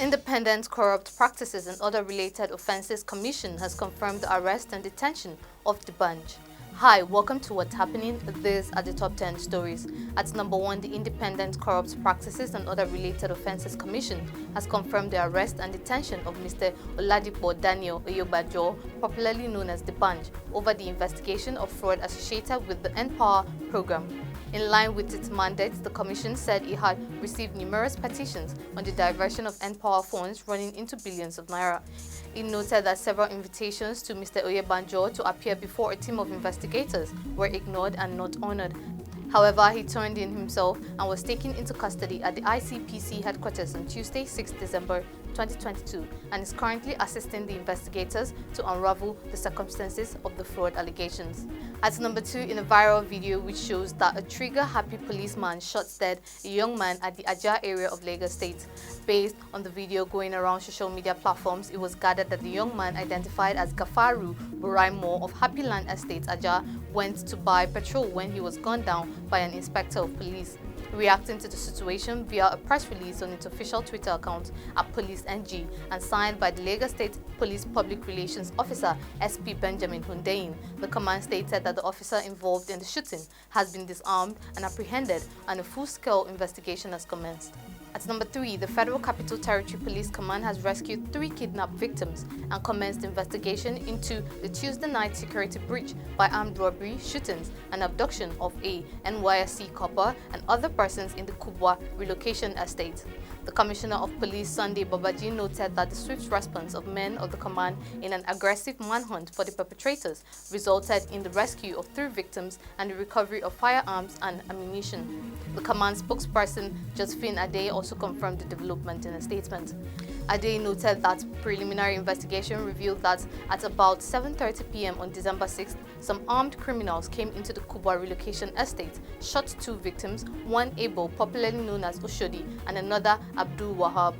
Independent Corrupt Practices and Other Related Offences Commission has confirmed the arrest and detention of DBanjs. Hi, welcome to What's Happening. These are the top 10 stories. At number 1, the Independent Corrupt Practices and Other Related Offences Commission has confirmed the arrest and detention of Mr. Oladipo Daniel Oyebanjo, popularly known as DBanjs, over the investigation of fraud associated with the N-Power program. In line with its mandate, the Commission said it had received numerous petitions on the diversion of N-Power funds running into billions of naira. It noted that several invitations to Mr. Oyebanjo to appear before a team of investigators were ignored and not honored. However, he turned in himself and was taken into custody at the ICPC headquarters on Tuesday, 6 December 2022, and is currently assisting the investigators to unravel the circumstances of the fraud allegations. At number 2, in a viral video which shows that a trigger-happy policeman shot dead a young man at the Niger area of Lagos State. Based on the video going around social media platforms, it was gathered that the young man, identified as Gafaru Buraimo of Happy Land Estate, Niger, went to buy petrol when he was gunned down by an inspector of police. Reacting to the situation via a press release on its official Twitter account at Police NG and signed by the Lagos State Police Public Relations Officer SP Benjamin Hundeyin, the command stated that the officer involved in the shooting has been disarmed and apprehended, and a full-scale investigation has commenced. At number 3, the Federal Capital Territory Police Command has rescued 3 kidnapped victims and commenced investigation into the Tuesday night security breach by armed robbery, shootings, and abduction of a NYSC copper and other persons in the Kubwa relocation estate. The Commissioner of Police, Sunday Babaji, noted that the swift response of men of the command in an aggressive manhunt for the perpetrators resulted in the rescue of 3 victims and the recovery of firearms and ammunition. The command spokesperson, Josephine Ade, also confirmed the development in a statement. Ade noted that preliminary investigation revealed that at about 7:30 p.m. on December 6th, some armed criminals came into the Kubwa relocation estate, shot 2 victims, one Abel, popularly known as Oshodi, and another Abdul Wahab.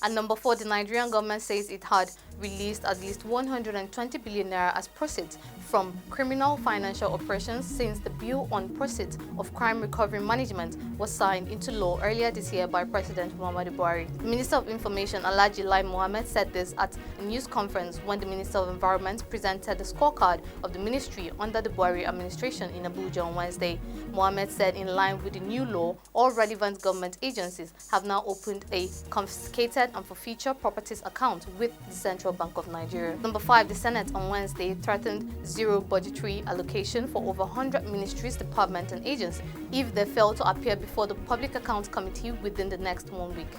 At number 4, the Nigerian government says it had released at least 120 billion naira as proceeds from criminal financial operations since the Bill on Proceeds of Crime Recovery Management was signed into law earlier this year by President Muhammadu Buhari. The Minister of Information, Alhaji Lai Mohammed, said this at a news conference when the Minister of Environment presented the scorecard of the ministry under the Buhari administration in Abuja on Wednesday. Mohammed said in line with the new law, all relevant government agencies have now opened a confiscated and for future properties account with the Central Bank of Nigeria. Number 5, the Senate on Wednesday threatened zero budgetary allocation for over 100 ministries, departments, and agencies if they fail to appear before the Public Accounts Committee within the next 1 week.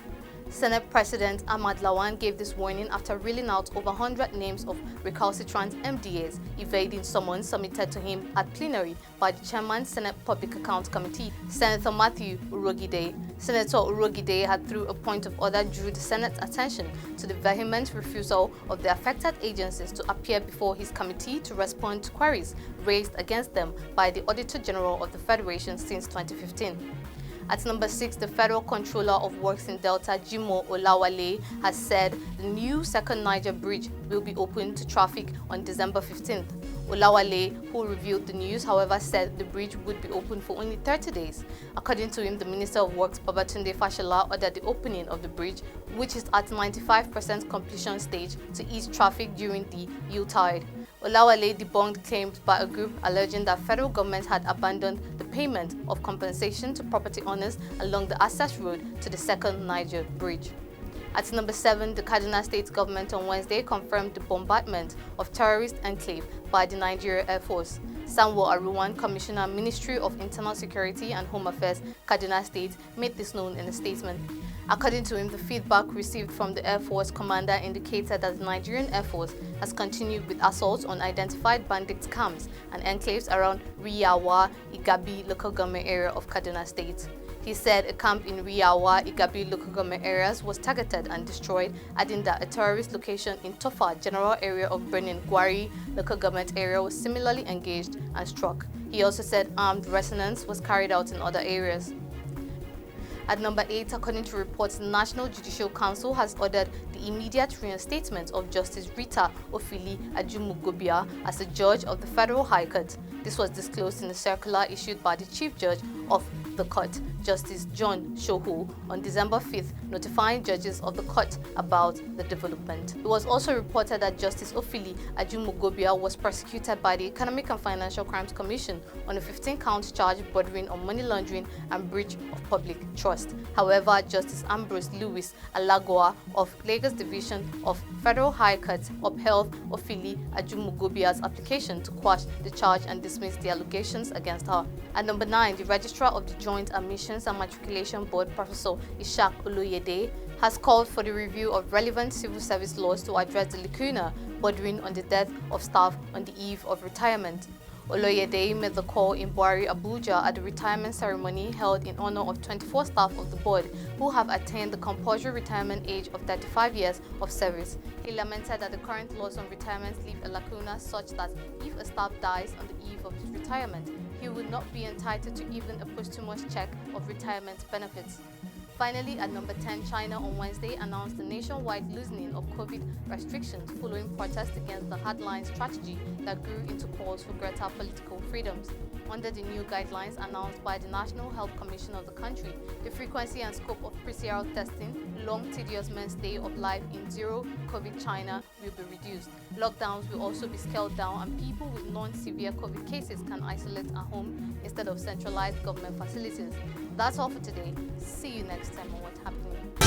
Senate President Ahmad Lawan gave this warning after reeling out over 100 names of recalcitrant MDAs evading summons submitted to him at plenary by the Chairman Senate Public Accounts Committee, Senator Matthew Urogide. Senator Urogide had, through a point of order, drew the Senate's attention to the vehement refusal of the affected agencies to appear before his committee to respond to queries raised against them by the Auditor General of the Federation since 2015. At number 6, the Federal Controller of Works in Delta, Jimo Olawale, has said the new second Niger bridge will be open to traffic on December 15th. Olawale, who revealed the news, however, said the bridge would be open for only 30 days. According to him, the Minister of Works, Babatunde Fashola, ordered the opening of the bridge, which is at 95% completion stage, to ease traffic during the Yuletide. Olawale debunked claims by a group alleging that federal government had abandoned the payment of compensation to property owners along the access road to the second Niger bridge. At number 7, the Kano State government on Wednesday confirmed the bombardment of terrorist enclave by the Nigerian Air Force. Sanwo Aruwan, Commissioner, Ministry of Internal Security and Home Affairs, Kano State, made this known in a statement. According to him, the feedback received from the Air Force commander indicated that the Nigerian Air Force has continued with assaults on identified bandit camps and enclaves around Riyawa, Igabi local government area of Kaduna State. He said a camp in Riyawa, Igabi local government areas was targeted and destroyed, adding that a terrorist location in Tofa general area of Benin Gwari local government area was similarly engaged and struck. He also said armed resonance was carried out in other areas. At number 8, according to reports, the National Judicial Council has ordered the immediate reinstatement of Justice Rita Ofili Ajumugobia as a judge of the Federal High Court. This was disclosed in a circular issued by the Chief Judge of the court, Justice John Shohu, on December 5th, notifying judges of the court about the development. It was also reported that Justice Ofili Ajumogobia was prosecuted by the Economic and Financial Crimes Commission on a 15-count charge bordering on money laundering and breach of public trust. However, Justice Ambrose Lewis Alagoa of Lagos Division of Federal High Court upheld Ofili Ajumogobia's application to quash the charge and dismiss the allegations against her. At number 9, the Registrar of the Joint Admissions and Matriculation Board, Professor Ishaq Oloyede, has called for the review of relevant civil service laws to address the lacuna bordering on the death of staff on the eve of retirement. Oloyede made the call in Buari, Abuja at the retirement ceremony held in honor of 24 staff of the board who have attained the compulsory retirement age of 35 years of service. He lamented that the current laws on retirement leave a lacuna such that if a staff dies on the eve of his retirement, he would not be entitled to even a posthumous check of retirement benefits. Finally, at number 10, China on Wednesday announced the nationwide loosening of COVID restrictions following protests against the hardline strategy that grew into calls for greater political freedoms. Under the new guidelines announced by the National Health Commission of the country, the frequency and scope of PCR testing, long tedious mainstay of life in zero-COVID China will be reduced. Lockdowns will also be scaled down and people with non-severe COVID cases can isolate at home instead of centralized government facilities. That's all for today. See you next time on What's Happening.